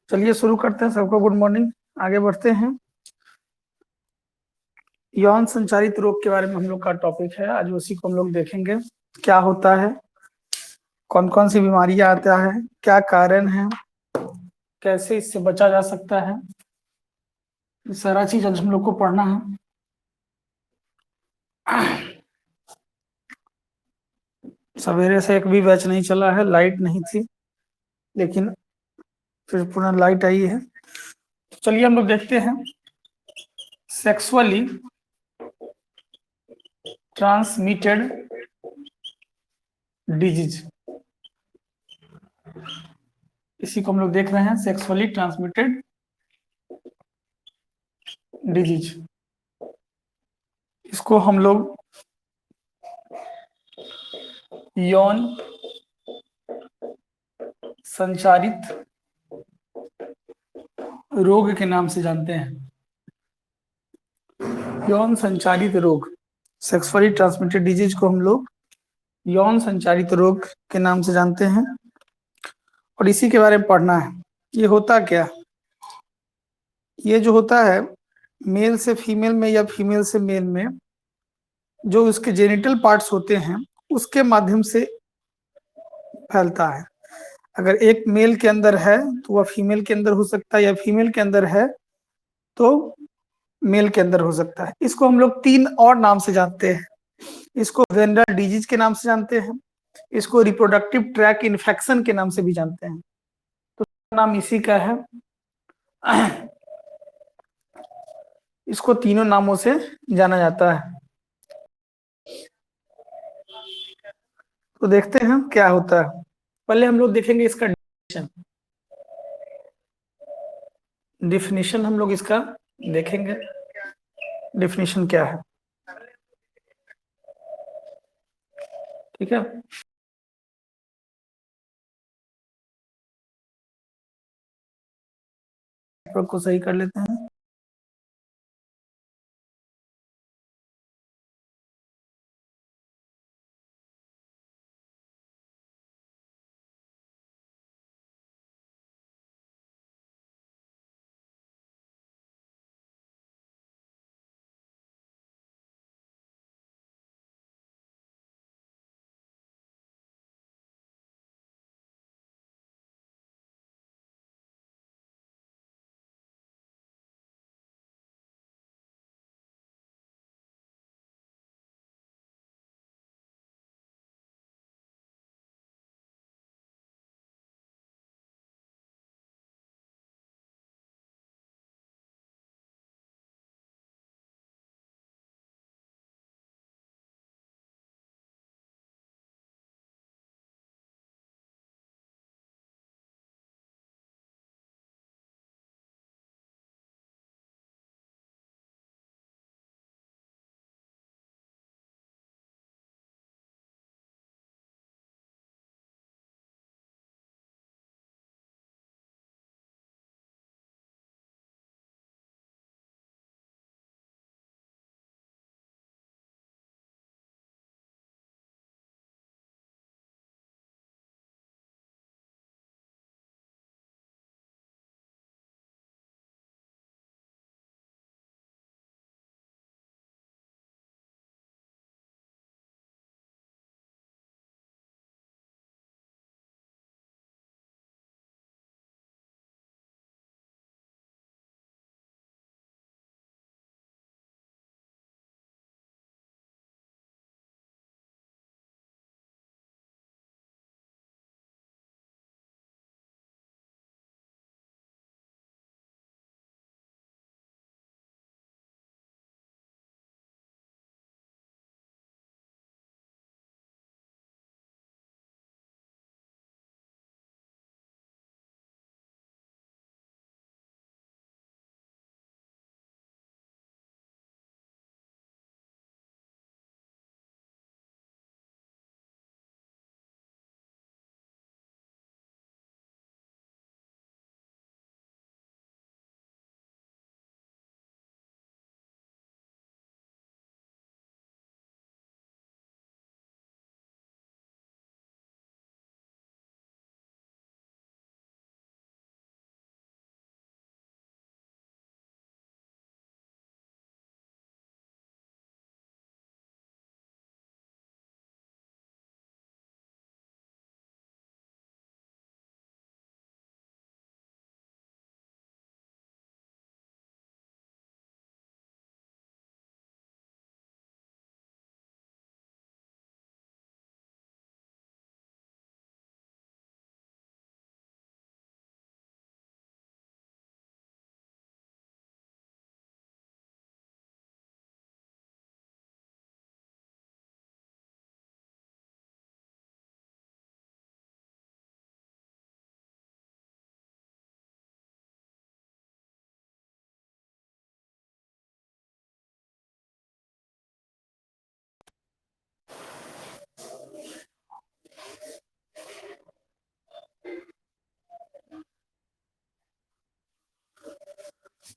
चलिए शुरू करते हैं। सबको गुड मॉर्निंग। आगे बढ़ते हैं। यौन संचारित रोग के बारे में हम लोग का टॉपिक है आज, उसी को हम लोग देखेंगे। क्या होता है, कौन कौन सी बीमारियां आता है, क्या कारण है, कैसे इससे बचा जा सकता है, ये सारा चीज आज हम लोग को पढ़ना है। सवेरे से एक भी बैच नहीं चला है, लाइट नहीं थी, लेकिन फिर पुनः लाइट आई है। तो चलिए हम लोग देखते हैं। सेक्सुअली ट्रांसमिटेड डिजीज, इसी को हम लोग देख रहे हैं। सेक्सुअली ट्रांसमिटेड डिजीज, इसको हम लोग यौन संचारित रोग के नाम से जानते हैं। यौन संचारित रोग, सेक्सुअली ट्रांसमिटेड डिजीज को हम लोग यौन संचारित रोग के नाम से जानते हैं, और इसी के बारे में पढ़ना है। ये होता क्या, ये जो होता है मेल से फीमेल में या फीमेल से मेल में, जो उसके जेनिटल पार्ट्स होते हैं उसके माध्यम से फैलता है। अगर एक मेल के अंदर है तो वह फीमेल के अंदर हो सकता है, या फीमेल के अंदर है तो मेल के अंदर हो सकता है। इसको हम लोग तीन और नाम से जानते हैं। इसको वेनरल डिजीज के नाम से जानते हैं, इसको रिप्रोडक्टिव ट्रैक इन्फेक्शन के नाम से भी जानते हैं। तो नाम इसी का है। इसको तीनों नामों से जाना जाता है। तो देखते हैं क्या होता है। पहले हम लोग देखेंगे इसका डेफिनेशन। डेफिनेशन हम लोग इसका देखेंगे, डेफिनेशन क्या है। ठीक है, को सही कर लेते हैं।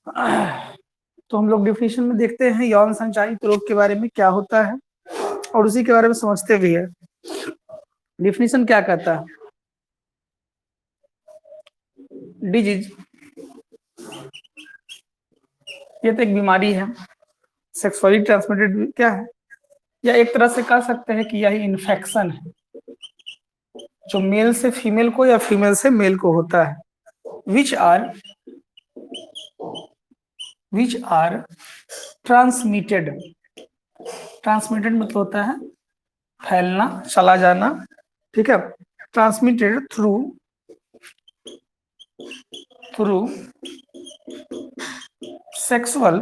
तो हम लोग डिफिनेशन में देखते हैं यौन संचारित रोग के बारे में क्या होता है और उसी के बारे में समझते भी है। डिफिनेशन क्या कहता है? डिजीज, ये तो एक बीमारी है, सेक्सुअली ट्रांसमिटेड क्या है, या एक तरह से कह सकते हैं कि यह इन्फेक्शन है जो मेल से फीमेल को या फीमेल से मेल को होता है। विच आर ट्रांसमिटेड, ट्रांसमिटेड मतलब होता है फैलना, चला जाना, ठीक है। Transmitted through sexual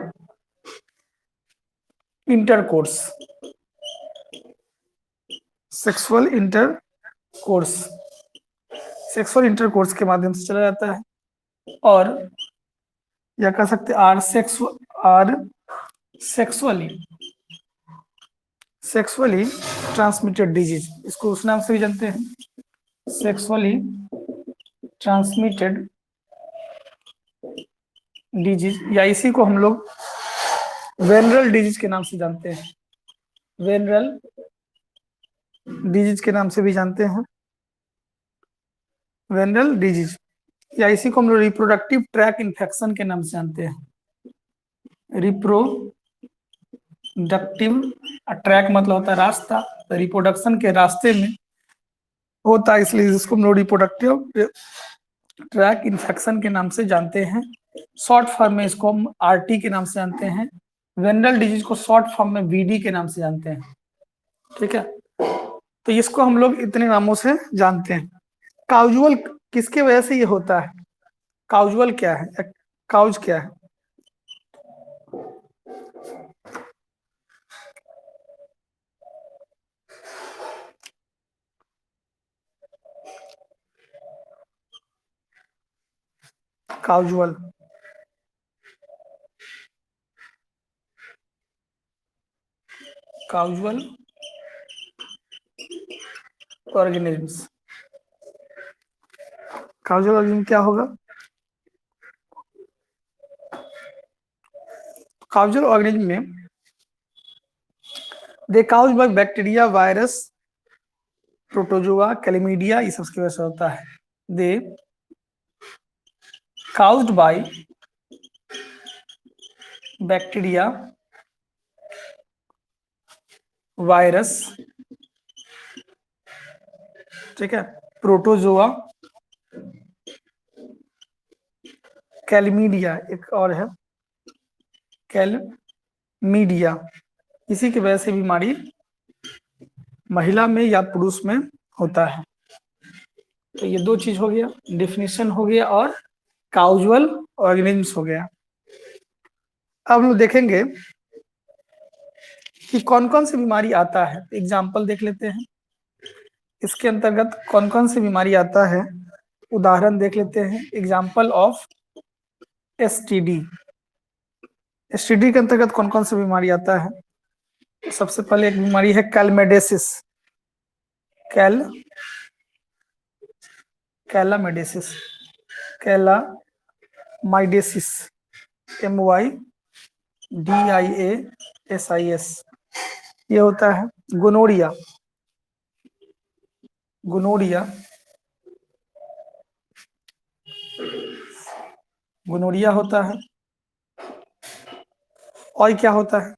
intercourse, sexual intercourse के माध्यम से चला जाता है। और या कह सकते आर सेक्सुअली ट्रांसमिटेड डिजीज, इसको उस नाम से भी जानते हैं, सेक्सुअली ट्रांसमिटेड डिजीज, या इसी को हम लोग वेनरल डिजीज के नाम से जानते हैं, वेनरल डिजीज के नाम से भी जानते हैं, वेनरल डिजीज, या इसी को हम लोग रिप्रोडक्टिव ट्रैक इन्फेक्शन के नाम से जानते हैं। रिप्रोडक्टिव ट्रैक मतलब होता है रास्ता, तो रिप्रोडक्शन के रास्ते में होता है, इसलिए इसको हम लोग रिप्रोडक्टिव ट्रैक इन्फेक्शन के नाम से जानते हैं। शॉर्ट फॉर्म में इसको हम आरटी के नाम से जानते हैं, वेनरल डिजीज को शॉर्ट फॉर्म में वीडी के नाम से जानते हैं, ठीक है। तो इसको हम लोग इतने नामों से जानते हैं। काउजुअल किसके वजह से ये होता है? काउजुअल क्या है? काउज क्या है? काउजुअल ऑर्गेनिज्म्स, काउजुअल ऑर्गेनिज्म क्या होगा? काउजुअल ऑर्गेनिज्म में they cause by bacteria, virus, protozoa, chlamydia, ये सब की वजह से होता है। They caused by bacteria, virus, ठीक है, प्रोटोजोआ, कैलमीडिया, एक और है कैलमीडिया, इसी की वजह से बीमारी महिला में या पुरुष में होता है। तो ये दो चीज हो गया, डिफिनेशन हो गया और काउजुअल ऑर्गेनिज्म्स हो गया। अब हम देखेंगे कि कौन कौन सी बीमारी आता है। एग्जाम्पल देख लेते हैं, इसके अंतर्गत कौन कौन सी बीमारी आता है, उदाहरण देख लेते हैं। एग्जाम्पल ऑफ एसटीडी, एसटीडी के अंतर्गत कौन कौन सी बीमारी आता है? सबसे पहले एक बीमारी है कैलमेडेसिस, कैलामाइडेसिस, MYDIASIS, ये होता है। गोनोरिया, गोनोरिया होता है। और क्या होता है?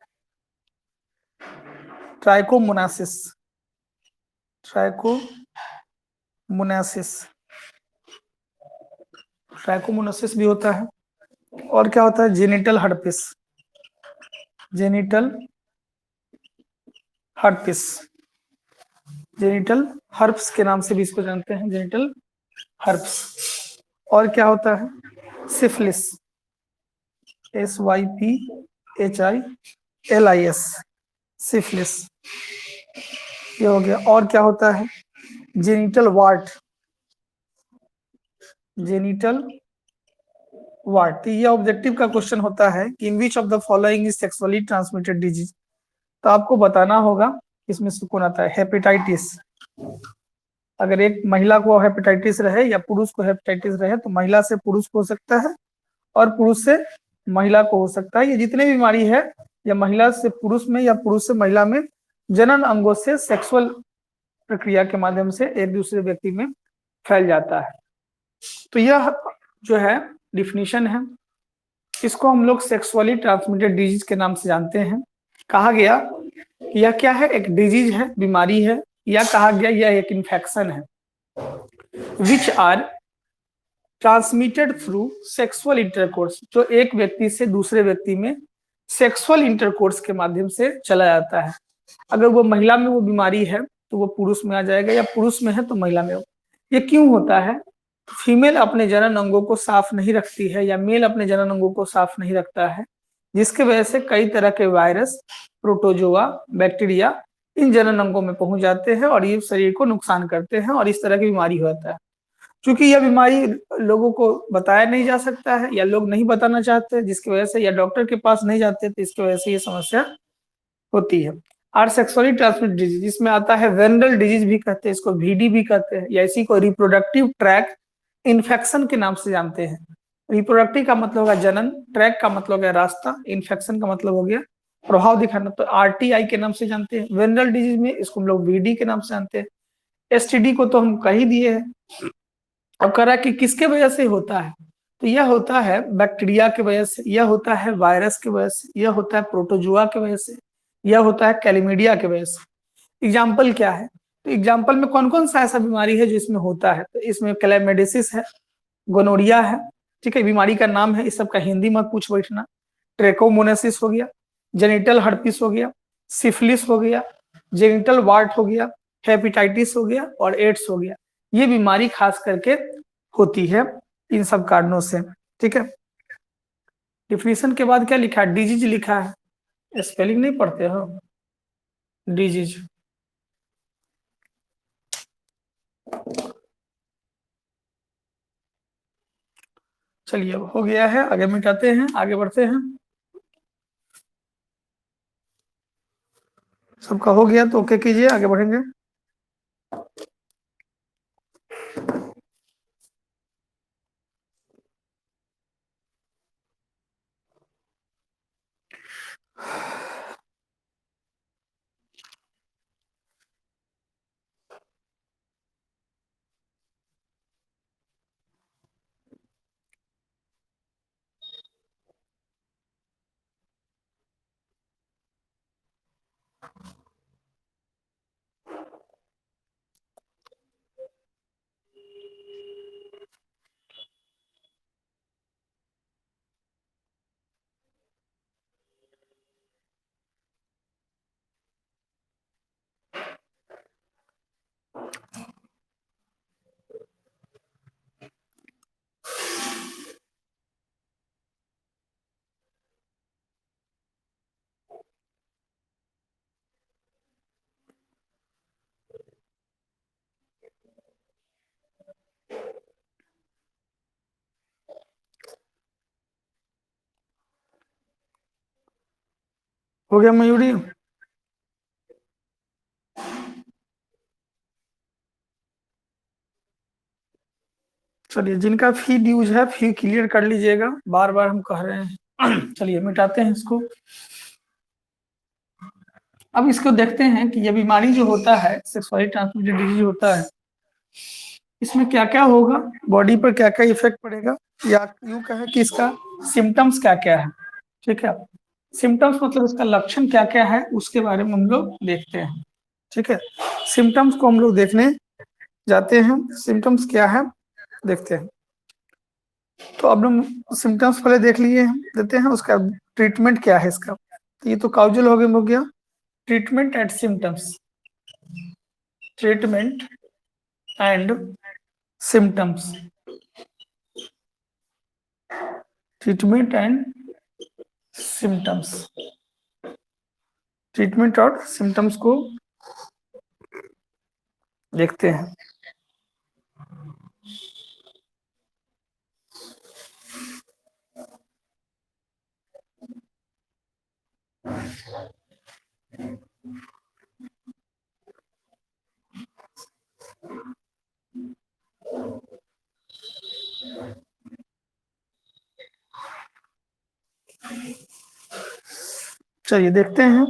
ट्राइकोमोनासिस भी होता है। और क्या होता है? जेनिटल हर्प्स के नाम से भी इसको जानते हैं, जेनिटल हर्प्स। और क्या होता है? सिफिलिस, SYPHILIS, सिफिलिस, ये हो गया। और क्या होता है? Genital wart. ये ऑब्जेक्टिव का क्वेश्चन होता है कि in which of the following is sexually transmitted disease, तो आपको बताना होगा इसमें से कौन आता है। हेपेटाइटिस, अगर एक महिला को हेपेटाइटिस रहे या पुरुष को हेपेटाइटिस रहे तो महिला से पुरुष को हो सकता है और पुरुष से महिला को हो सकता है। ये जितने बीमारी है या महिला से पुरुष में या पुरुष से महिला में जनन अंगों से सेक्सुअल प्रक्रिया के माध्यम से एक दूसरे व्यक्ति में फैल जाता है। तो यह जो है डिफिनीशन है, इसको हम लोग सेक्सुअली ट्रांसमिटेड डिजीज के नाम से जानते हैं। कहा गया यह क्या है, एक डिजीज है, बीमारी है, या कहा गया यह एक इन्फेक्शन है। Which are transmitted through sexual intercourse, जो एक व्यक्ति से दूसरे व्यक्ति में सेक्सुअल इंटरकोर्स के माध्यम से चला जाता है। अगर वो महिला में वो बीमारी है तो वो पुरुष में आ जाएगा, या पुरुष में है तो महिला में। ये क्यों होता है? फीमेल अपने जनन अंगों को साफ नहीं रखती है या मेल अपने जनन अंगों को साफ नहीं रखता है, जिसके वजह से कई तरह के वायरस, प्रोटोजोआ, बैक्टीरिया इन जनन अंगों में पहुंच जाते हैं और ये शरीर को नुकसान करते हैं और इस तरह की बीमारी होता है। क्योंकि यह बीमारी लोगों को बताया नहीं जा सकता है या लोग नहीं बताना चाहते, जिसकी वजह से या डॉक्टर के पास नहीं जाते, तो इसकी वजह से ये समस्या होती है। आर सेक्सुअली ट्रांसमिटेड डिजीज, इसमें आता है वेनरल डिजीज भी कहते हैं, इसको VD भी कहते हैं, या इसी को रिप्रोडक्टिव ट्रैक इन्फेक्शन के नाम से जानते हैं। रिप्रोडक्टिव का मतलब होगा जनन, ट्रैक का मतलब हो गया रास्ता, इन्फेक्शन का मतलब हो गया प्रभाव दिखाना, तो RTI के नाम से जानते हैं। वेनरल डिजीज में इसको हम लोग VD के नाम से जानते हैं। STD को तो हम कह ही दिए हैं। अब कह रहा है कि किसके वजह से होता है, तो यह होता है बैक्टीरिया की वजह से, यह होता है वायरस की वजह से, यह होता है प्रोटोजुआ की वजह से, यह होता है कैलिमीडिया की वजह से। एग्जाम्पल क्या है? तो एग्जाम्पल में कौन कौन सा ऐसा बीमारी है जो इसमें होता है? तो इसमें क्लैमिडियसिस है, गोनोरिया है, ठीक है, बीमारी का नाम है, इस सब का हिंदी मत पूछ बैठना। ट्रेकोमोनेसिस हो गया, जेनिटल हर्पिस हो गया, सिफिलिस हो गया, जेनिटल वार्ट हो गया, हेपेटाइटिस हो गया और एड्स हो गया। ये बीमारी खास करके होती है इन सब कारणों से, ठीक है। डिफिनीशन के बाद क्या लिखा है? डिजीज लिखा है, स्पेलिंग नहीं पढ़ते हो? डिजीज, चलिए हो गया है, आगे मिटाते हैं, आगे बढ़ते हैं। सबका हो गया तो ओके कीजिए, आगे बढ़ेंगे। हो गया मयूरी? चलिए, जिनका फी ड्यूज है फी क्लियर कर लीजिएगा, बार बार हम कह रहे हैं। चलिए मिटाते हैं इसको। अब इसको देखते हैं कि ये बीमारी जो होता है, सेक्सुअली ट्रांसमिटेड डिजीज होता है, इसमें क्या क्या होगा, बॉडी पर क्या क्या इफेक्ट पड़ेगा, या यूं कहें कि इसका सिम्टम्स क्या क्या है, ठीक है। सिम्टम्स मतलब इसका लक्षण क्या क्या है, उसके बारे में हम लोग देखते हैं, ठीक है। सिम्टम्स को हम लोग देखने जाते हैं, सिम्टम्स क्या है देखते हैं। तो अब हम सिम्टम्स पहले देख लिए हैं, देते हैं उसका ट्रीटमेंट क्या है इसका। तो ये तो काउजल हो गया। Treatment and symptoms, treatment and symptoms, treatment and symptoms, treatment और सिम्टम्स को देखते हैं। चलिए देखते हैं।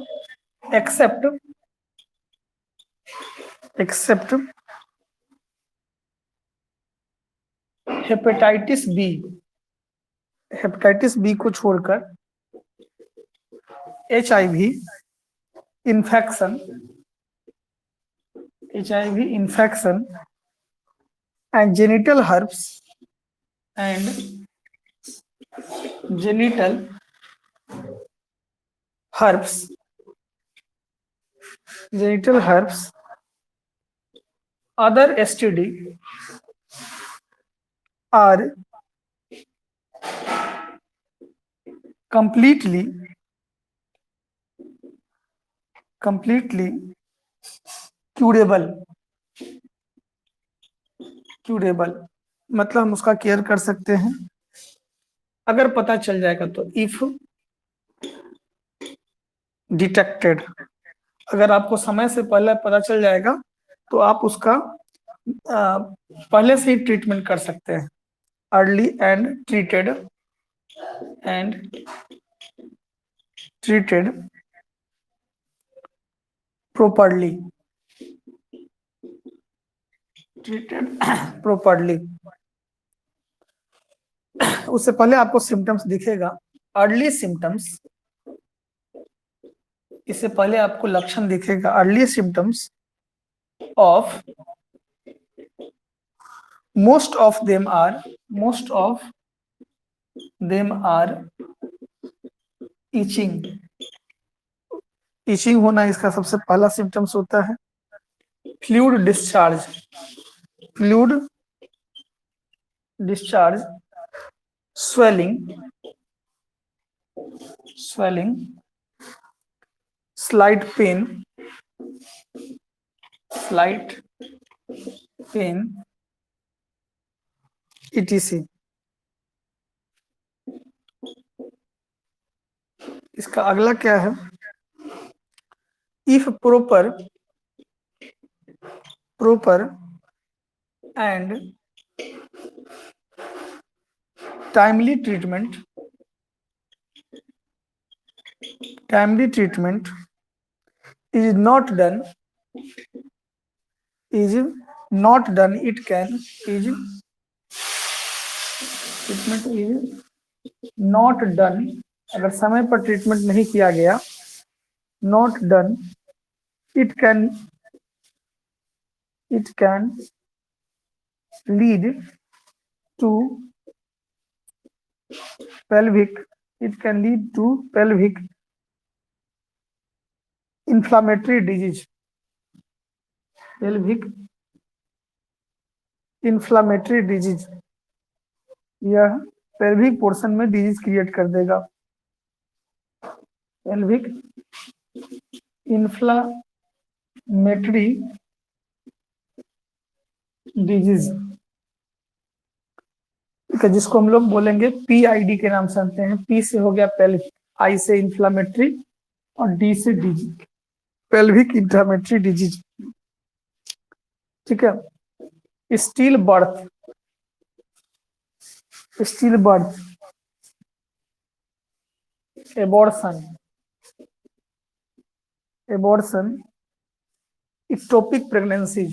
एक्सेप्ट हेपेटाइटिस बी को छोड़कर HIV infection and genital herbs other STD are completely curable मतलब हम उसका केयर कर सकते हैं अगर पता चल जाएगा तो। इफ डिटेक्टेड, अगर आपको समय से पहले पता चल जाएगा तो आप उसका पहले से ही ट्रीटमेंट कर सकते हैं। अर्ली एंड ट्रीटेड properly उससे पहले आपको सिम्टम्स दिखेगा। अर्ली सिम्टम्स, इससे पहले आपको लक्षण दिखेगा। Early symptoms of most of them are itching होना इसका सबसे पहला सिम्टम्स होता है। Fluid discharge, swelling, slight pain, etc. इसका अगला क्या है? If proper and timely treatment is not done, it can treatment is not done, अगर समय पर ट्रीटमेंट नहीं किया गया, not done, it can lead to pelvic inflammatory disease, यह पेल्विक पोर्शन में डिजीज क्रिएट कर देगा। पेल्विक इन्फ्लामेटरी डिजीज, जिसको हम लोग बोलेंगे PID के नाम से जानते हैं। P से हो गया पेल्विक, I से इन्फ्लामेटरी और D से डिजीज, पेल्विक इन्फ्लामेटरी डिजीज। ठीक है। Still birth, abortion, ectopic pregnancy,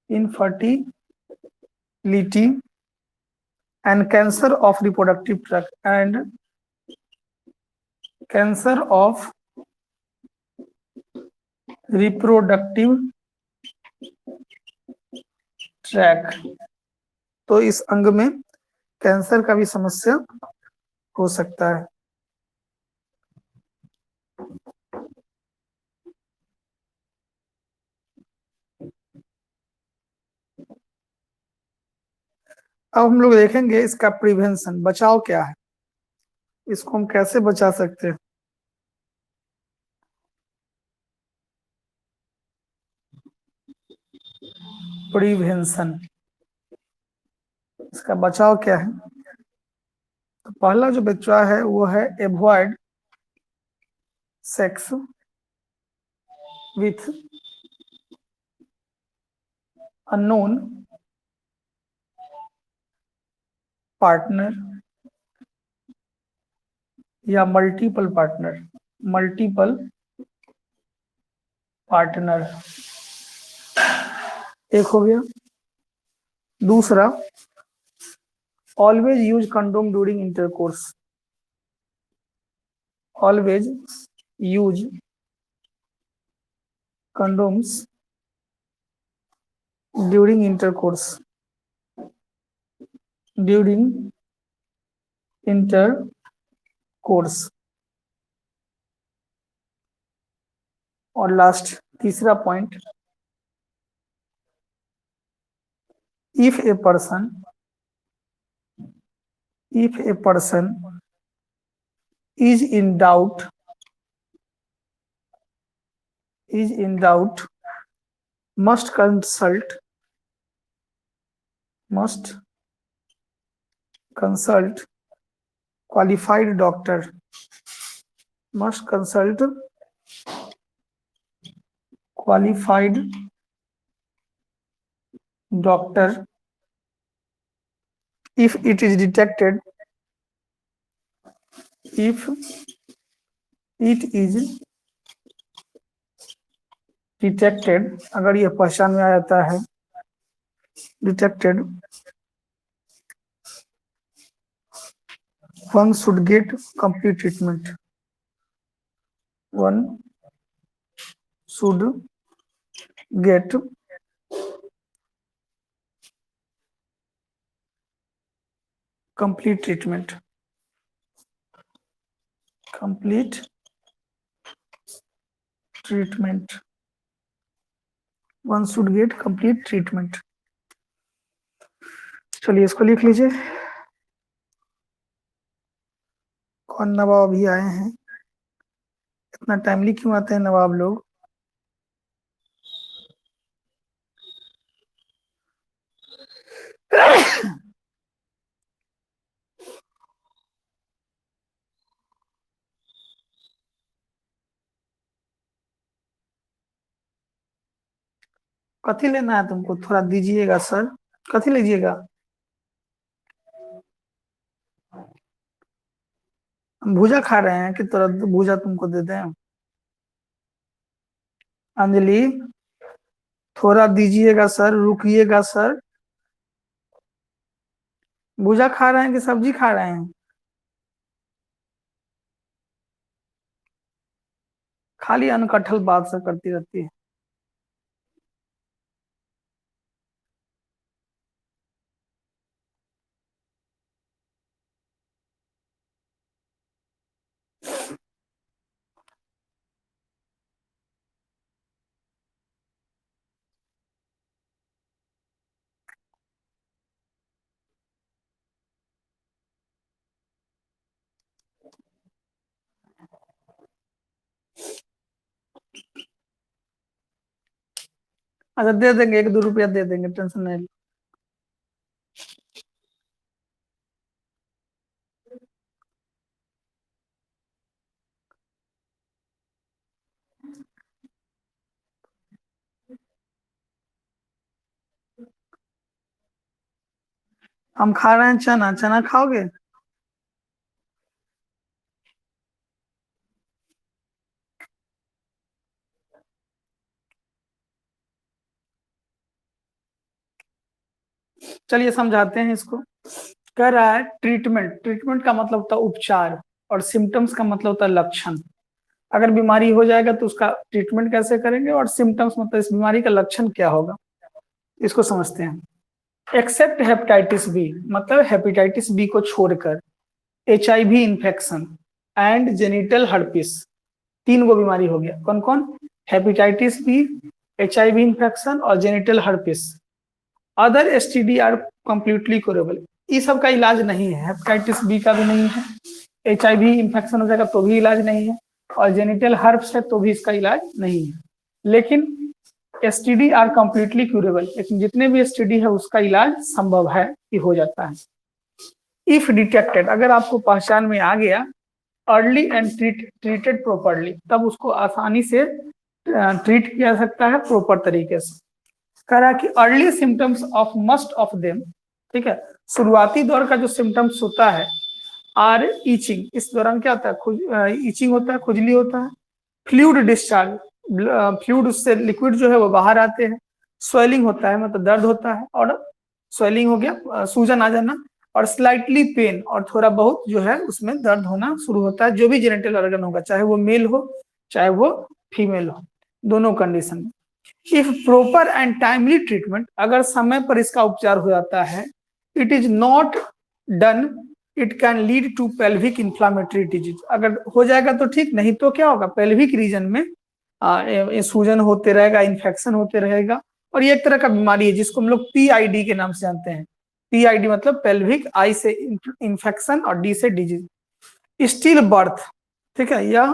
infertility and cancer of reproductive tract तो इस अंग में कैंसर का भी समस्या हो सकता है। अब हम लोग देखेंगे इसका प्रिवेंशन, बचाव क्या है, इसको हम कैसे बचा सकते हैं। प्रिवेंशन, इसका बचाव क्या है? तो पहला जो बचाव है वो है avoid sex with unknown partner या मल्टीपल पार्टनर, मल्टीपल पार्टनर एक हो गया। दूसरा, always use condom during intercourse, always use condoms during intercourse, during intercourse। और लास्ट तीसरा point, if a person is in doubt must consult qualified doctor, must consult qualified doctor if it is detected, if it is detected, अगर यह पहचान में आ जाता है, detected, one should get complete treatment, one should get complete treatment, complete treatment, one should get complete treatment। चलिए इसको लिख लीजिए। कौन नवाब अभी आए हैं, इतना टाइमली क्यों आते हैं नवाब लोग? कथी लेना है तुमको, थोड़ा दीजिएगा सर, कथी लीजिएगा? हम भूजा खा रहे हैं कि तुरंत भूजा तुमको दे दें? अंजलि थोड़ा दीजिएगा सर, रुकिएगा सर। भूजा खा रहे हैं कि सब्जी खा रहे हैं? खाली अनकठल बात से करती रहती है। अच्छा दे देंगे, 1-2 रुपया दे देंगे, टेंशन नहीं लो। हम खा रहे हैं चना, चना खाओगे? चलिए समझाते हैं इसको। कह रहा है ट्रीटमेंट, ट्रीटमेंट का मतलब होता है उपचार, और सिम्टम्स का मतलब होता है लक्षण। अगर बीमारी हो जाएगा तो उसका ट्रीटमेंट कैसे करेंगे, और सिम्टम्स मतलब इस बीमारी का लक्षण क्या होगा, इसको समझते हैं। एक्सेप्ट हेपेटाइटिस बी, मतलब हेपेटाइटिस बी को छोड़कर HIV infection and genital herpes, 3 गो बीमारी हो गया। कौन कौन? हेपेटाइटिस बी, HIV इन्फेक्शन और genital herpes. Other STD are completely curable, ये सब का इलाज नहीं है। हेपेटाइटिस बी का भी नहीं है, HIV इन्फेक्शन हो जाएगा तो भी इलाज नहीं है, और जेनिटल हर्प्स है तो भी इसका इलाज नहीं है। लेकिन STD आर कंप्लीटली क्यूरेबल, लेकिन जितने भी STD है उसका इलाज संभव है कि हो जाता है। इफ डिटेक्टेड, अगर आपको पहचान में आ गया, अर्ली एंड ट्रीटेड प्रॉपरली, तब उसको आसानी से ट्रीट किया जा सकता है प्रॉपर तरीके से। कह रहा है कि early symptoms of must of them, ठीक है, शुरुआती दौर का जो सिम्टम्स होता है, आर ईचिंग, इस दौरान क्या होता है, ईचिंग होता है, खुजली होता है, फ्लूइड डिस्चार्ज, फ्लूइड उससे लिक्विड जो है वो बाहर आते हैं, स्वेलिंग होता है मतलब दर्द होता है, और स्वेलिंग हो गया सूजन आ जाना, और स्लाइटली पेन, और थोड़ा बहुत जो है उसमें दर्द होना शुरू होता है, जो भी जेनिटल ऑर्गन होगा, चाहे वो मेल हो चाहे वो फीमेल हो, दोनों कंडीशन में। If proper and timely treatment, अगर समय पर इसका उपचार हो जाता है, it is not done, it can lead to pelvic inflammatory disease, अगर हो जाएगा तो ठीक, नहीं तो क्या होगा, पेल्विक रीजन में सूजन होते रहेगा, इन्फेक्शन होते रहेगा, और ये एक तरह का बीमारी है जिसको हम लोग पीआईडी के नाम से जानते हैं। पीआईडी मतलब पेल्विक, आई से इन्फेक्शन और डी से डिजीज। स्टिल बर्थ, ठीक है, या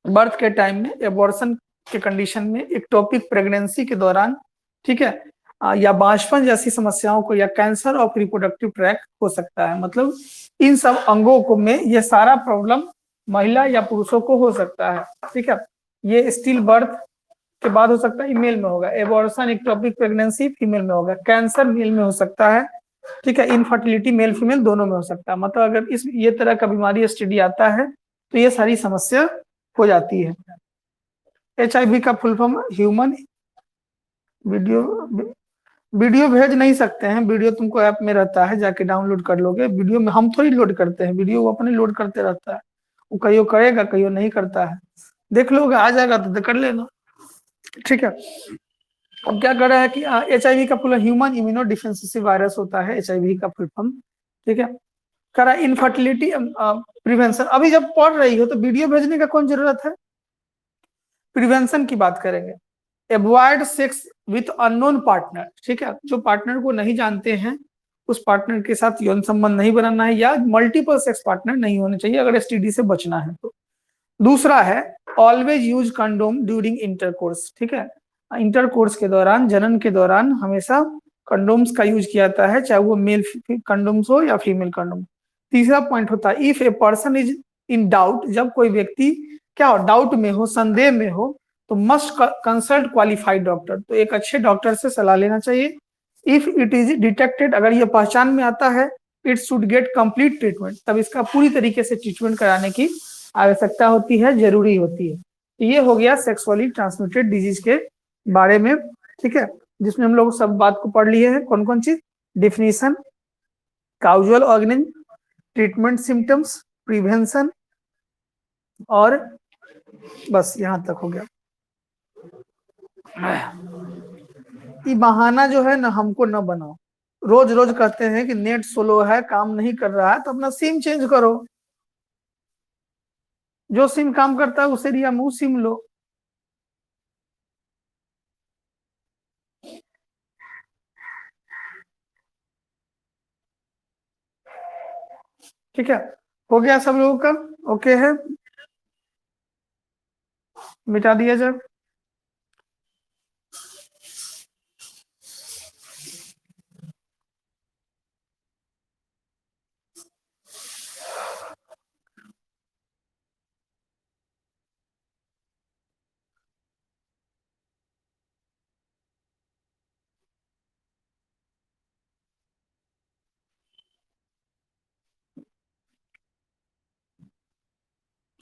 बर्थ के टाइम में, एबॉर्शन के कंडीशन में, एक्टोपिक प्रेगनेंसी के दौरान, ठीक है, या बांझपन जैसी समस्याओं को, या कैंसर ऑफ रिप्रोडक्टिव ट्रैक हो सकता है, मतलब इन सब अंगों को में ये सारा प्रॉब्लम महिला या पुरुषों को हो सकता है, ठीक है। ये स्टिल बर्थ के बाद हो सकता है, मेल में होगा, एबॉर्शन एक्टोपिक प्रेगनेंसी फीमेल में होगा, कैंसर मेल में हो सकता है, ठीक है, इनफर्टिलिटी मेल फीमेल दोनों में हो सकता है, मतलब अगर इस ये तरह का बीमारी स्टडी आता है तो ये सारी समस्या हो जाती है। HIV का full form human, video, video भेज नहीं सकते हैं, वीडियो तुमको ऐप में रहता है, जाके डाउनलोड कर लोगे, वीडियो में हम थोड़ी लोड करते हैं, वीडियो वो अपने लोड करते रहता है, वो कहियो करेगा कहियो नहीं करता है, देख लोगे आ जाएगा तो कर लेना, ठीक है। अब क्या कर रहा है कि HIV का full human immuno defensive virus होता है HIV का फुल फॉर्म, ठीक है। कह रहा है इनफर्टिलिटी प्रिवेंशन, अभी जब पढ़ रही हो तो वीडियो भेजने का कौन जरूरत है, प्रिवेंशन की बात करेंगे। Avoid sex with unknown partner, ठीक है, जो पार्टनर को नहीं जानते हैं उस पार्टनर के साथ यौन संबंध नहीं बनाना है, या मल्टीपल सेक्स पार्टनर नहीं होने चाहिए अगर STD से बचना है तो। दूसरा है always use condom during intercourse, ठीक है, इंटरकोर्स के दौरान, जनन के दौरान हमेशा कंडोम्स का यूज किया जाता है, चाहे वो मेल कंडोम्स हो या फीमेल कंडोम। तीसरा पॉइंट होता है if a person is in doubt, जब कोई व्यक्ति क्या हो, डाउट में हो, संदेह में हो, तो मस्ट कंसल्ट क्वालिफाइड डॉक्टर, तो एक अच्छे डॉक्टर से सलाह लेना चाहिए। इफ इट इज डिटेक्टेड, अगर ये पहचान में आता है, it should get complete treatment, तब इसका पूरी तरीके से ट्रीटमेंट कराने की आवश्यकता होती है, जरूरी होती है। तो ये हो गया सेक्सुअली ट्रांसमिटेड डिजीज के बारे में, ठीक है, जिसमें हम लोग सब बात को पढ़ लिए हैं, कौन कौन चीज, definition, causal organism, treatment, symptoms, prevention, और बस यहाँ तक हो गया। ये बहाना जो है ना हमको न बनाओ, रोज रोज कहते हैं कि नेट स्लो है, काम नहीं कर रहा है, तो अपना सिम चेंज करो, जो सिम काम करता है उसे रिया मुंह सिम लो। ठीक है, हो गया सब लोगों का, ओके है, मिटा दिया जाए।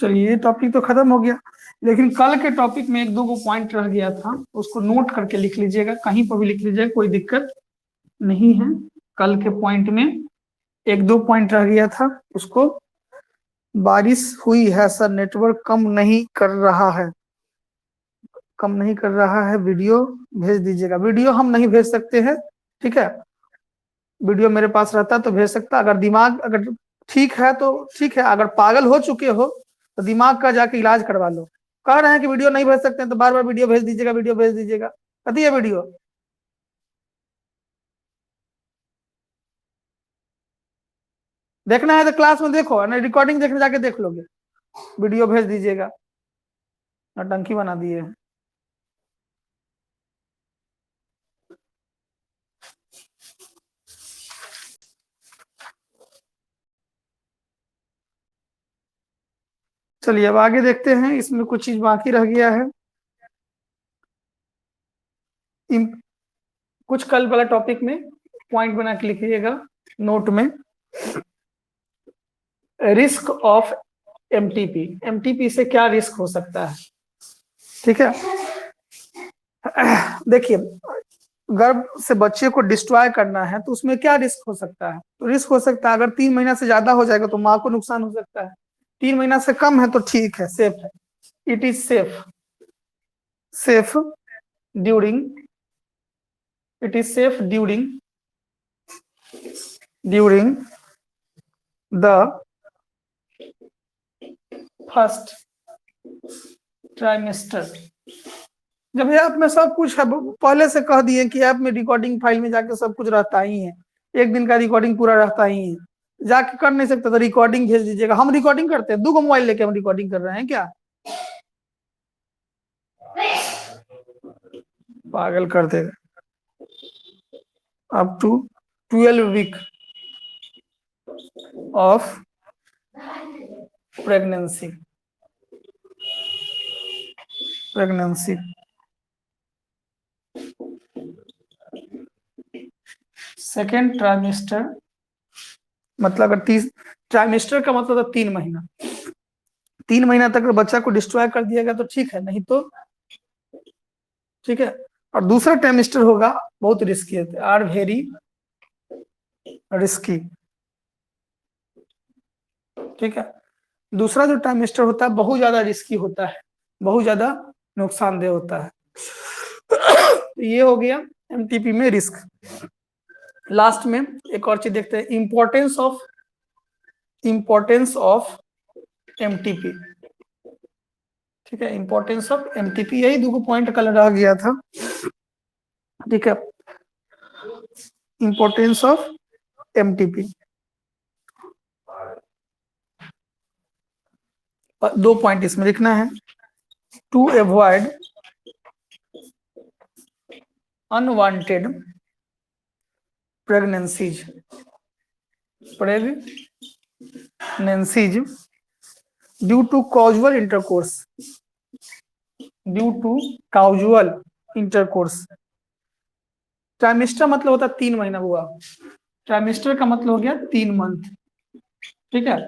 चलिए ये टॉपिक तो खत्म हो गया, लेकिन कल के टॉपिक में एक दो गो पॉइंट रह गया था, उसको नोट करके लिख लीजिएगा, कहीं पर भी लिख लीजिएगा, कोई दिक्कत नहीं है। कल के पॉइंट में एक दो पॉइंट रह गया था उसको, बारिश हुई है सर, नेटवर्क कम नहीं कर रहा है, कम नहीं कर रहा है, वीडियो भेज दीजिएगा, वीडियो हम नहीं भेज सकते हैं, ठीक है, वीडियो मेरे पास रहता तो भेज सकता, अगर दिमाग अगर ठीक है तो ठीक है, अगर पागल हो चुके हो तो दिमाग का जाके इलाज करवा लो। कह रहे हैं कि वीडियो नहीं भेज सकते हैं तो बार बार वीडियो भेज दीजिएगा, वीडियो भेज दीजिएगा, कती है वीडियो, देखना है तो क्लास में देखो, रिकॉर्डिंग देखने जाके देख लोगे, वीडियो भेज दीजिएगा, नौटंकी बना दिए हैं। चलिए अब आगे देखते हैं, इसमें कुछ चीज बाकी रह गया है। कुछ कल वाला टॉपिक में पॉइंट बना के लिखिएगा नोट में। रिस्क ऑफ एमटीपी, एमटीपी से क्या रिस्क हो सकता है, ठीक है। देखिए गर्भ से बच्चे को डिस्ट्रॉय करना है तो उसमें क्या रिस्क हो सकता है, तो रिस्क हो सकता है अगर 3 महीना से ज्यादा हो जाएगा तो माँ को नुकसान हो सकता है, 3 महीना से कम है तो ठीक है, सेफ है। It is safe during, it is safe during the first trimester। जब ऐप में सब कुछ है, पहले से कह दिए कि ऐप में रिकॉर्डिंग फाइल में जाके सब कुछ रहता ही है, एक दिन का रिकॉर्डिंग पूरा रहता ही है, जाके कर नहीं सकता तो रिकॉर्डिंग भेज दीजिएगा। हम रिकॉर्डिंग करते हैं, 2 मोबाइल लेके हम रिकॉर्डिंग कर रहे हैं क्या, पागल कर देगा। Up to 12 week of pregnancy second trimester, मतलब अगर 30 ट्राइमेस्टर का मतलब था 3 महीना, 3 महीना तक बच्चा को डिस्ट्रॉय कर दिया गया तो ठीक है, नहीं तो ठीक है। और दूसरा ट्राइमेस्टर होगा बहुत रिस्की है, आर वेरी रिस्की, ठीक है। दूसरा जो ट्राइमेस्टर होता है बहुत ज्यादा रिस्की होता है, बहुत ज्यादा नुकसानदेह होता है। ये हो गया एमटीपी में रिस्क। लास्ट में एक और चीज देखते हैं, इंपॉर्टेंस ऑफ एमटीपी, ठीक है। इंपॉर्टेंस ऑफ एमटीपी, यही 2 पॉइंट कल रह गया था, ठीक है। इंपॉर्टेंस ऑफ एमटीपी, 2 पॉइंट इसमें लिखना है। To avoid unwanted pregnancies due to casual intercourse. Trimester मतलब होता है 3 महीना हुआ, ट्राइमेस्टर का मतलब हो गया 3 मंथ, ठीक है।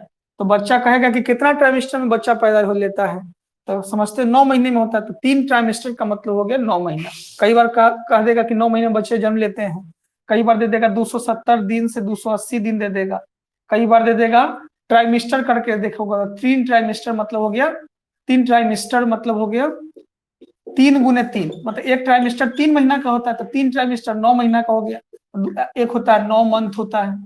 तो बच्चा कहेगा कि कितना ट्राइमेस्टर में बच्चा पैदा हो लेता है, तो समझते 9 महीने में होता है, तो 3 ट्राइमेस्टर का मतलब हो गया 9 महीना। कई बार कह देगा कि 9 महीने में बच्चे जन्म लेते हैं, कई बार दे देगा 270 दिन से 280 दिन दे देगा, कई बार दे देगा ट्राइमेस्टर करके देखोगा 3 ट्राइमेस्टर मतलब हो गया 3 ट्राइमेस्टर मतलब हो गया 3 गुने 3, मतलब एक ट्राइमेस्टर 3 महीना का होता है, तो 3 ट्राइमेस्टर 9 महीना का हो गया, एक होता है 9 मंथ होता है,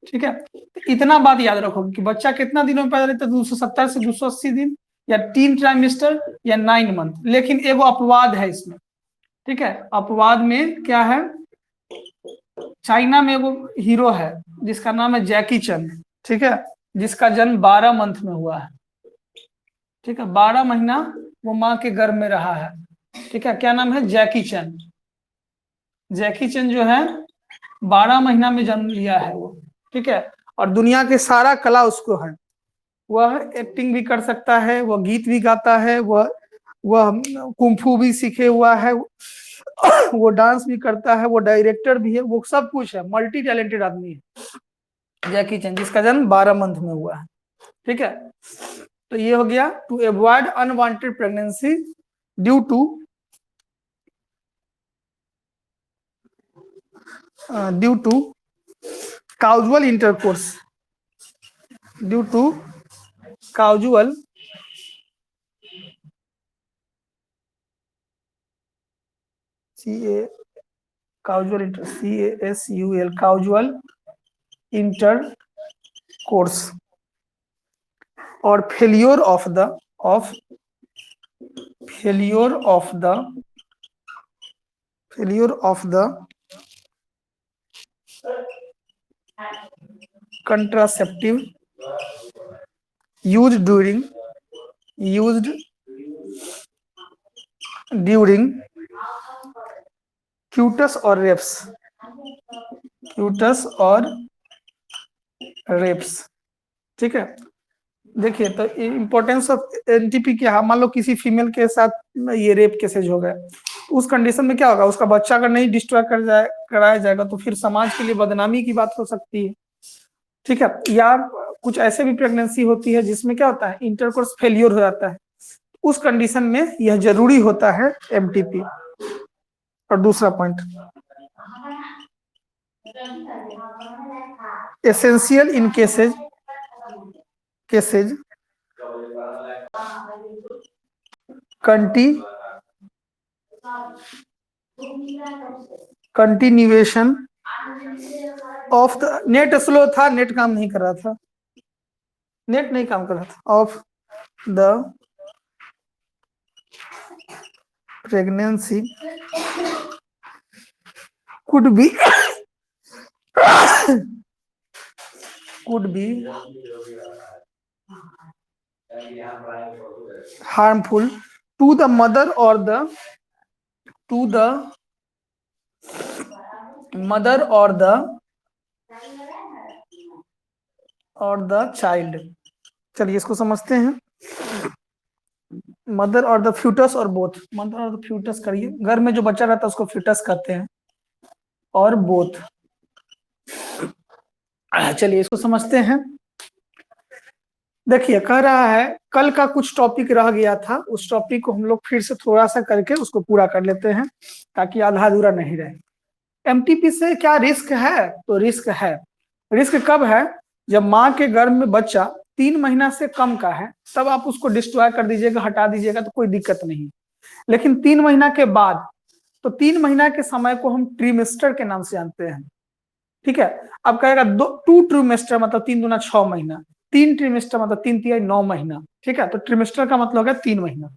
ठीक है। तो इतना बात याद रखो कि बच्चा कितना दिनों में पैदा लेता है, 270 से 280 दिन, या 3 ट्राइमेस्टर या 9 मंथ। लेकिन एगो अपवाद है इसमें, ठीक है। अपवाद में क्या है, चाइना में एगो हीरो है जिसका नाम है जैकी चैन, ठीक है, जिसका जन्म 12 मंथ में हुआ है, ठीक है। 12 महीना वो माँ के गर्भ में रहा है, ठीक है। क्या नाम है, जैकी चैन। जैकी चैन जो है 12 महीना में जन्म लिया है वो, ठीक है। और दुनिया के सारा कला उसको है, वह एक्टिंग भी कर सकता है, वह गीत भी गाता है, वह कुंफू भी सीखे हुआ है, वो डांस भी करता है, वो डायरेक्टर भी है, वो सब कुछ है, मल्टी टैलेंटेड आदमी है जैकी चैन, जिसका जन्म 12 मंथ में हुआ है, ठीक है। तो ये हो गया to avoid unwanted pregnancy due to casual intercourse, due to casual casual intercourse और failure of the contraceptive used during cutus or rapes, ठीक है। देखिए तो इंपॉर्टेंस ऑफ एनटीपी क्या है, मान लो किसी फीमेल के साथ ये रेप केसेज हो गया, उस कंडीशन में क्या होगा, उसका बच्चा अगर नहीं डिस्ट्रॉय कराया जाएगा तो फिर समाज के लिए बदनामी की बात हो सकती है, ठीक है। या कुछ ऐसे भी प्रेगनेंसी होती है जिसमें क्या होता है, इंटरकोर्स फेलियर हो जाता है, उस कंडीशन में यह जरूरी होता है एमटीपी। और दूसरा point, essential in cases continuation of the, net slow था, नेट काम नहीं कर रहा था, नेट नहीं काम कर रहा था, of the pregnancy could be harmful to the mother or the child। चलिए इसको समझते हैं। मदर और द फ्यूटस और बोथ, मदर और द फ्यूटस करिए, घर में जो बच्चा रहता है उसको फ्यूटस कहते हैं, और बोथ। चलिए इसको समझते हैं। देखिए कह रहा है कल का कुछ टॉपिक रह गया था, उस टॉपिक को हम लोग फिर से थोड़ा सा करके उसको पूरा कर लेते हैं ताकि आधा अधूरा नहीं रहे। एमटीपी से क्या रिस्क है, तो रिस्क है। रिस्क कब है, जब माँ के गर्भ में बच्चा 3 महीना से कम का है तब आप उसको डिस्ट्रॉय कर दीजिएगा, हटा दीजिएगा तो कोई दिक्कत नहीं। लेकिन 3 महीना के बाद, तो 3 महीना के समय को हम ट्रीमेस्टर के नाम से जानते हैं, ठीक है। अब कहेगा 2 ट्रीमेस्टर मतलब 3 दूना 6 महीना, 3 ट्रीमेस्टर मतलब 3 तिहाई 9 महीना, ठीक है। तो ट्रीमेस्टर का मतलब हो गया 3 महीना।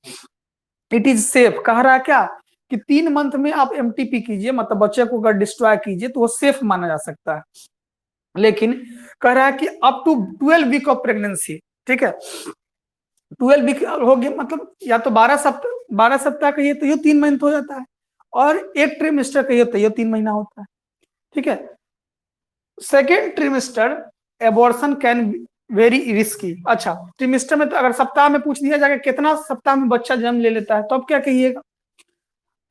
इट इज सेफ, कह रहा है क्या कि 3 मंथ में आप एमटीपी कीजिए, मतलब बच्चे को अगर डिस्ट्रॉय कीजिए तो वो सेफ माना जा सकता है। लेकिन कह रहा है कि up to 12 week of pregnancy, ठीक है, 12 वीक हो गया मतलब या तो 12 सप्ताह कहिए तो ये 3 महीने हो जाता है, और 1 ट्रीमेस्टर कहिए तो ये 3 महीना होता है, ठीक है। Second ट्रीमेस्टर abortion can very risky. अच्छा, ट्रीमेस्टर में तो अगर सप्ताह में पूछ दिया जाएगा कितना सप्ताह में बच्चा जन्म ले लेता है तो अब क्या कहिएगा,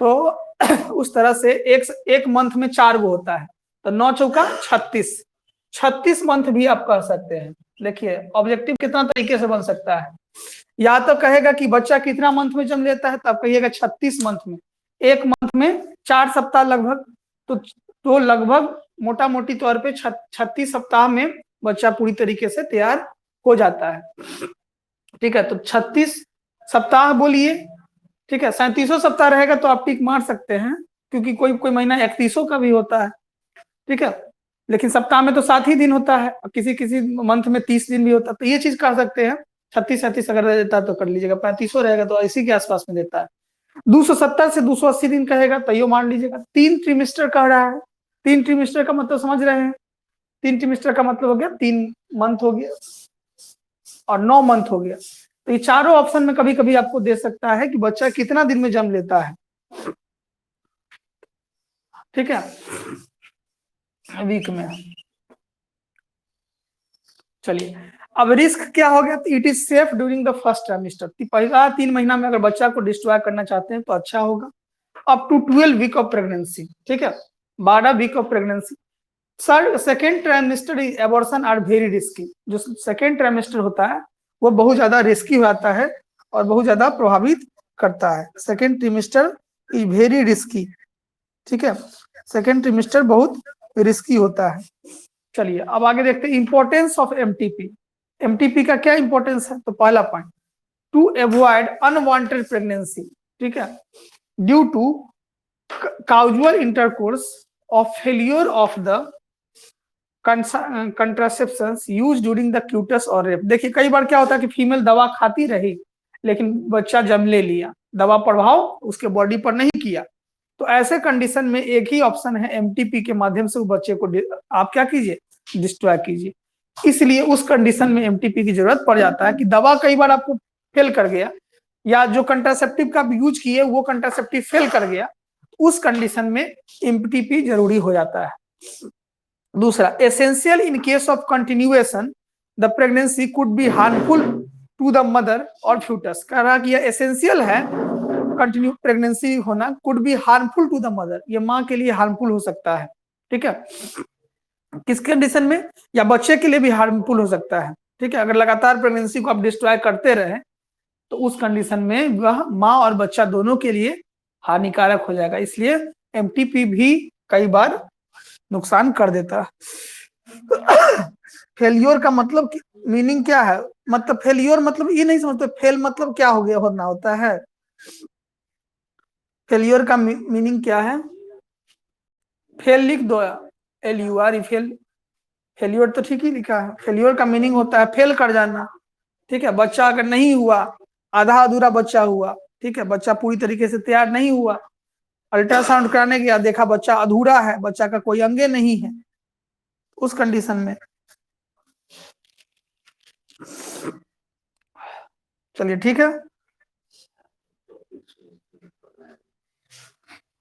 तो उस तरह से एक मंथ में 4 गो होता है, तो 9 चौका 36 मंथ भी आप कह सकते हैं। देखिए ऑब्जेक्टिव कितना तरीके से बन सकता है, या तो कहेगा कि बच्चा कितना मंथ में जन्म लेता है, तब कहिएगा 36 मंथ में, एक मंथ में 4 सप्ताह लगभग, तो लगभग मोटा मोटी तौर पे 36 सप्ताह में बच्चा पूरी तरीके से तैयार हो जाता है, ठीक है। तो 36 सप्ताह बोलिए, ठीक है। 37 सप्ताह रहेगा तो आप टिक मार सकते हैं, क्योंकि कोई महीना 31 का भी होता है, ठीक है। लेकिन सप्ताह में तो 7 ही दिन होता है, किसी मंथ में 30 दिन भी होता है, तो ये चीज कर सकते हैं। 36 अगर देता है तो कर लीजिएगा, 35 रहेगा तो इसी के आसपास में देता है। 270 से 280 दिन कहेगा तो यो मान लीजिएगा। 3 ट्रीमेस्टर कह रहा है, 3 ट्रीमेस्टर का मतलब समझ रहे हैं, 3 ट्रीमेस्टर का मतलब हो गया 3 मंथ हो गया और 9 मंथ हो गया। तो ये चारों ऑप्शन में कभी कभी आपको दे सकता है कि बच्चा कितना दिन में जन्म लेता है, ठीक है, वीक में। चलिए अब रिस्क क्या हो गया, it is safe during the first trimester, पहला 3 महीना में अगर बच्चा को डिस्ट्रॉय करना चाहते हैं तो अच्छा होगा। Up to 12 week of pregnancy, ठीक है, 12 week of pregnancy. Sir second trimester abortion are very risky, जो सेकेंड ट्राइमेस्टर होता है वो बहुत ज्यादा रिस्की होता है और बहुत ज्यादा प्रभावित करता है। Second trimester is very risky, ठीक है, सेकेंड ट्राइमेस्टर बहुत रिस्की होता है। चलिए अब आगे देखते हैं इंपॉर्टेंस ऑफ एमटीपी। एमटीपी का क्या इंपॉर्टेंस है, तो पहला point, to avoid unwanted pregnancy, ठीक है, due to casual intercourse of failure of the contraceptions use during the coitus और रेप। देखिए कई बार क्या होता है कि फीमेल दवा खाती रही लेकिन बच्चा जन्म ले लिया, दवा प्रभाव उसके बॉडी पर नहीं किया, तो ऐसे कंडीशन में एक ही ऑप्शन है एमटीपी के माध्यम से बच्चे को आप क्या कीजिए, डिस्ट्रॉय कीजिए। इसलिए उस कंडीशन में एमटीपी की जरूरत पड़ जाता है कि दवा कई बार आपको फेल कर गया, या जो कंट्रासेप्टिव का यूज किए वो कंट्रासेप्टिव फेल कर गया, उस कंडीशन में एमटीपी जरूरी हो जाता है। दूसरा, essential in case of continuation the pregnancy could be harmful to the mother और फ्यूटस। कह रहा कि यह एसेंशियल है कंटिन्यू प्रेगनेंसी होना could be harmful to the mother, ये माँ के लिए हार्मफुल हो सकता है। ठीक है, किस कंडीशन में, या बच्चे के लिए भी हार्मफुल हो सकता है। ठीक है, अगर लगातार प्रेगनेंसी को आप डिस्ट्रॉय करते रहे तो उस कंडीशन में वह माँ और बच्चा दोनों के लिए हानिकारक हो जाएगा। इसलिए एमटीपी भी कई बार नुकसान कर देता है। फेल्योर का मतलब मीनिंग क्या है, मतलब फेल्योर मतलब ये नहीं समझते, फेल मतलब क्या हो गया, होना होता है। फेल्योर का मीनिंग क्या है, फेल लिख दो, LUR, फेल, फेल्योर तो ठीक ही लिखा है। फेल्योर का मीनिंग होता है फेल कर जाना। ठीक है, बच्चा अगर नहीं हुआ, आधा अधूरा बच्चा हुआ, ठीक है, बच्चा पूरी तरीके से तैयार नहीं हुआ, अल्ट्रासाउंड कराने गया, देखा बच्चा अधूरा है, बच्चा का कोई अंगे नहीं है, उस कंडीशन में। चलिए ठीक है,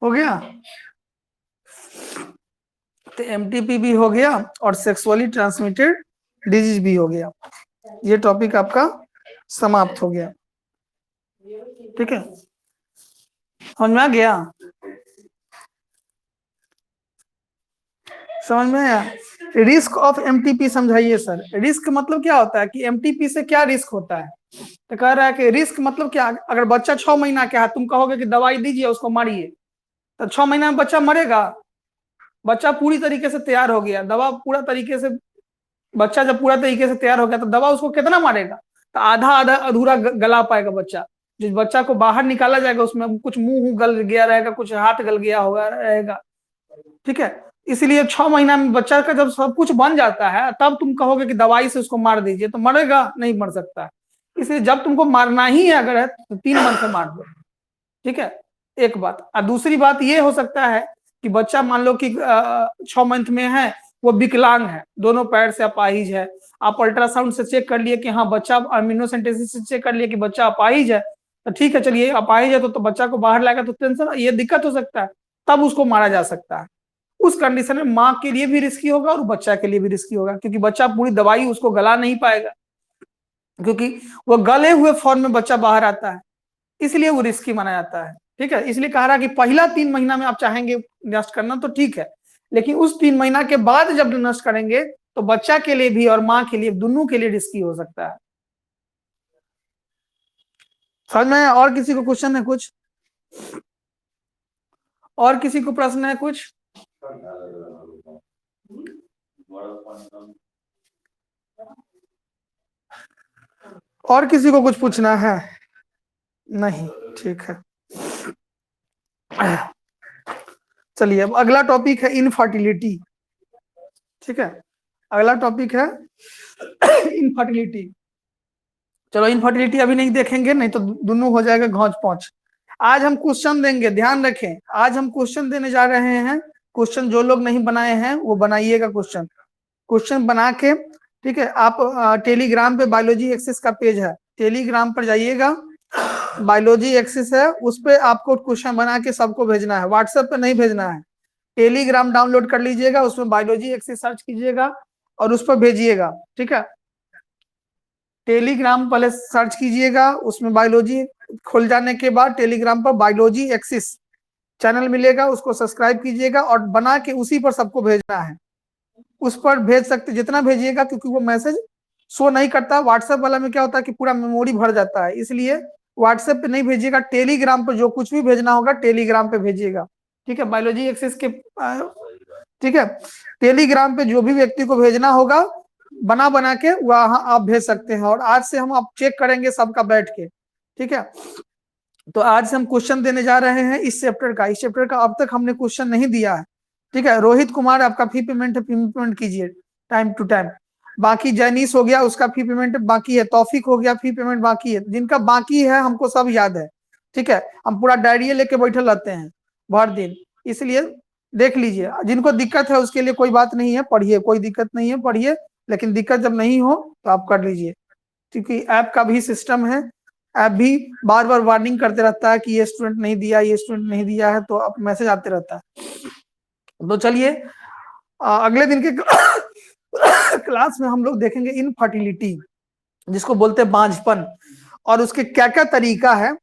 हो गया। तो एमटीपी भी हो गया और सेक्सुअली ट्रांसमिटेड डिजीज भी हो गया। ये टॉपिक आपका समाप्त हो गया। ठीक है, समझ में आ गया, समझ में आया। रिस्क ऑफ एमटीपी समझाइए सर। रिस्क मतलब क्या होता है कि एमटीपी से क्या रिस्क होता है। तो कह रहा है कि रिस्क मतलब क्या, अगर बच्चा 6 महीना का है, तुम कहोगे कि दवाई दीजिए उसको मारिए, तो 6 महीना में बच्चा मरेगा। बच्चा पूरी तरीके से तैयार हो गया, दवा पूरा तरीके से, बच्चा जब पूरा तरीके से तैयार हो गया तो दवा उसको कितना मारेगा, तो आधा आधा अधूरा गला पाएगा बच्चा। जिस बच्चा को बाहर निकाला जाएगा उसमें कुछ मुंह गल गया रहेगा, कुछ हाथ गल गया होगा रहेगा। ठीक है, इसलिए 6 महीना में बच्चा का जब सब कुछ बन जाता है तब तुम कहोगे कि दवाई से उसको मार दीजिए, तो मरेगा नहीं, मर सकता है। इसलिए जब तुमको मारना ही है अगर है तो 3 मंथ से मार दो। ठीक है, एक बात। और दूसरी बात ये हो सकता है कि बच्चा मान लो कि 6 मंथ में है, वो विकलांग है, दोनों पैर से अपाहिज है, आप अल्ट्रासाउंड से चेक कर लिए कि हाँ बच्चा, अमीनोसेंटेसिस से चेक कर लिए कि बच्चा अपाहिज है, तो ठीक है चलिए अपाहिज है तो बच्चा को बाहर लाएगा तो टेंशन, ये दिक्कत हो सकता है, तब उसको मारा जा सकता है। उस कंडीशन में माँ के लिए भी रिस्की होगा और बच्चा के लिए भी रिस्की होगा, क्योंकि बच्चा पूरी दवाई उसको गला नहीं पाएगा, क्योंकि वो गले हुए फॉर्म में बच्चा बाहर आता है, इसलिए वो रिस्की माना जाता है। ठीक है, इसलिए कहा रहा कि पहला 3 महीना में आप चाहेंगे नष्ट करना तो ठीक है, लेकिन उस 3 महीना के बाद जब नष्ट करेंगे तो बच्चा के लिए भी और माँ के लिए, दोनों के लिए रिस्की हो सकता है। समझ में? और किसी को क्वेश्चन है कुछ, और किसी को प्रश्न है कुछ? और किसी को कुछ पूछना है? नहीं, ठीक है। चलिए अब अगला टॉपिक है इनफर्टिलिटी। ठीक है, अगला टॉपिक है इनफर्टिलिटी। चलो इनफर्टिलिटी अभी नहीं देखेंगे, नहीं तो दोनों हो जाएगा घौच पौच। आज हम क्वेश्चन देंगे, ध्यान रखें, आज हम क्वेश्चन देने जा रहे हैं। क्वेश्चन जो लोग नहीं बनाए हैं वो बनाइएगा क्वेश्चन, क्वेश्चन बना के, ठीक है। आप टेलीग्राम पे बायोलॉजी एक्सिस का पेज है, टेलीग्राम पर जाइएगा, बायोलॉजी एक्सिस है, उस पर आपको क्वेश्चन बना के सबको भेजना है, व्हाट्सएप पे नहीं भेजना है। टेलीग्राम डाउनलोड कर लीजिएगा, उसमें बायोलॉजी एक्सिस सर्च कीजिएगा और उस पर भेजिएगा। ठीक है, टेलीग्राम पहले सर्च कीजिएगा, उसमें बायोलॉजी खुल जाने के बाद टेलीग्राम पर बायोलॉजी एक्सिस चैनल मिलेगा, उसको सब्सक्राइब कीजिएगा और बना के उसी पर सबको भेजना है। उस पर भेज सकते, जितना भेजिएगा, क्योंकि वो मैसेज शो नहीं करता। व्हाट्सएप वाला में क्या होता है कि पूरा मेमोरी भर जाता है, इसलिए व्हाट्सएप पे नहीं भेजिएगा, टेलीग्राम पर जो कुछ भी भेजना होगा टेलीग्राम पे भेजिएगा। ठीक है, बायोलॉजी एक्सिस के, ठीक है, टेलीग्राम पे जो भी व्यक्ति को भेजना होगा बना बना के वहां आप भेज सकते हैं। और आज से हम आप चेक करेंगे सबका बैठ के। ठीक है, तो आज से हम क्वेश्चन देने जा रहे हैं इस चैप्टर का। इस चैप्टर का अब तक हमने क्वेश्चन नहीं दिया है। ठीक है, रोहित कुमार आपका फी पेमेंट है, फी पेमेंट कीजिए टाइम टू टाइम। बाकी जैनीस हो गया, उसका फी पेमेंट बाकी है। तौफिक हो गया, फी पेमेंट बाकी है। जिनका बाकी है हमको सब याद है। ठीक है, हम पूरा डायरी लेके बैठे रहते हैं भर दिन, इसलिए देख लीजिए। जिनको दिक्कत है उसके लिए कोई बात नहीं है, पढ़िए, कोई दिक्कत नहीं है, पढ़िए, लेकिन दिक्कत जब नहीं हो तो आप कर लीजिए, क्योंकि ऐप का भी सिस्टम है। ऐप भी बार बार वार्निंग करते रहता है कि ये स्टूडेंट नहीं दिया, ये स्टूडेंट नहीं दिया है, तो अब मैसेज आते रहता है। तो चलिए अगले दिन के क्लास में हम लोग देखेंगे इनफर्टिलिटी, जिसको बोलते हैं बांझपन, और उसके क्या क्या तरीका है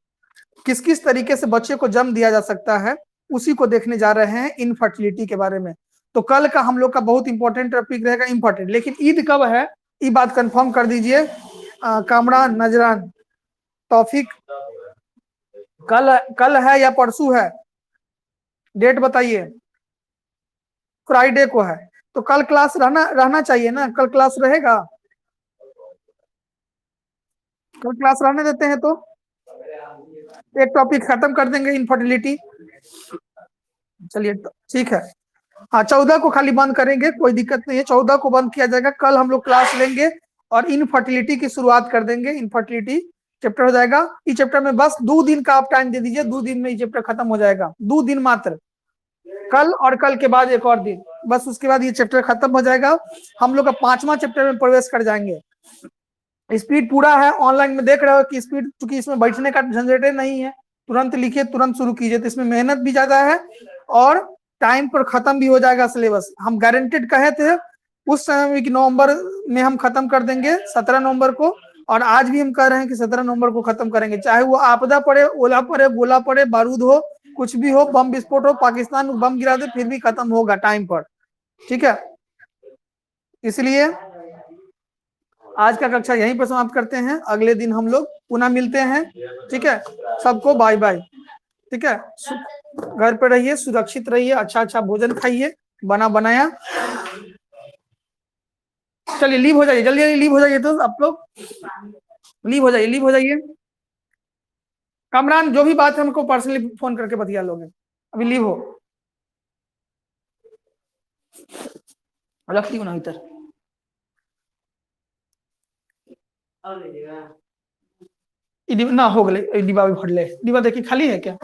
किस किस तरीके से बच्चे को जन्म दिया जा सकता है, उसी को देखने जा रहे हैं, इनफर्टिलिटी के बारे में। तो कल का हम लोग का बहुत इंपॉर्टेंट टॉपिक रहेगा इम्पोर्टेंट। लेकिन ईद कब है, ये बात कंफर्म कर दीजिए। कामरान, नजरान, तौफीक, कल है या परसों है, डेट बताइए। फ्राइडे को है, तो कल क्लास रहना चाहिए ना, कल क्लास रहेगा, कल क्लास रहने देते हैं तो एक टॉपिक खत्म कर देंगे, इनफर्टिलिटी। चलिए ठीक है। हाँ, 14 को खाली बंद करेंगे, कोई दिक्कत नहीं है, 14 को बंद किया जाएगा। कल हम लोग क्लास लेंगे और इनफर्टिलिटी की शुरुआत कर देंगे। इनफर्टिलिटी चैप्टर हो जाएगा। इस चैप्टर में बस 2 दिन का आप टाइम दे दीजिए, 2 दिन में ये चैप्टर खत्म हो जाएगा, 2 दिन मात्र, कल और कल के बाद एक और दिन, बस उसके बाद ये चैप्टर खत्म हो जाएगा। हम लोग का 5वां चैप्टर में प्रवेश कर जाएंगे। स्पीड पूरा है, ऑनलाइन में देख रहे हो कि स्पीड, चूंकि इसमें बैठने का झंझट नहीं है, तुरंत लिखिए तुरंत शुरू कीजिए, तो इसमें मेहनत भी ज्यादा है और टाइम पर खत्म भी हो जाएगा सिलेबस। हम गारंटेड कहे थे उस समय में कि नवंबर में हम खत्म कर देंगे, 17 नवंबर को, और आज भी हम कह रहे हैं कि 17 नवंबर को खत्म करेंगे, चाहे वो आपदा पड़े, ओला पड़े, गोला पड़े, बारूद हो, कुछ भी हो, बम विस्फोट हो, पाकिस्तान बम गिरा दे, फिर भी खत्म होगा टाइम पर। ठीक है, इसलिए आज का कक्षा यहीं पर समाप्त करते हैं, अगले दिन हम लोग पुनः मिलते हैं। ठीक है, सबको बाय बाय। ठीक है, घर पे रहिए, सुरक्षित रहिए, अच्छा अच्छा भोजन खाइए, बना बनाया। चलिए लीव हो जाइए, जल्दी जल्दी लीव हो जाइए, तो आप लोग लीव हो जाइए, लीव हो जाइए। कामरान, जो भी बात है हमको पर्सनली फोन करके बतिया लोगे, अभी लीव हो। रख दी ना इधर, ना हो गए डिब्बा भी भरले, डिब्बा देखिए खाली है क्या,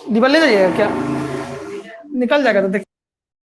डिब्बा ले जाइएगा क्या, निकल जाएगा तो देखिए।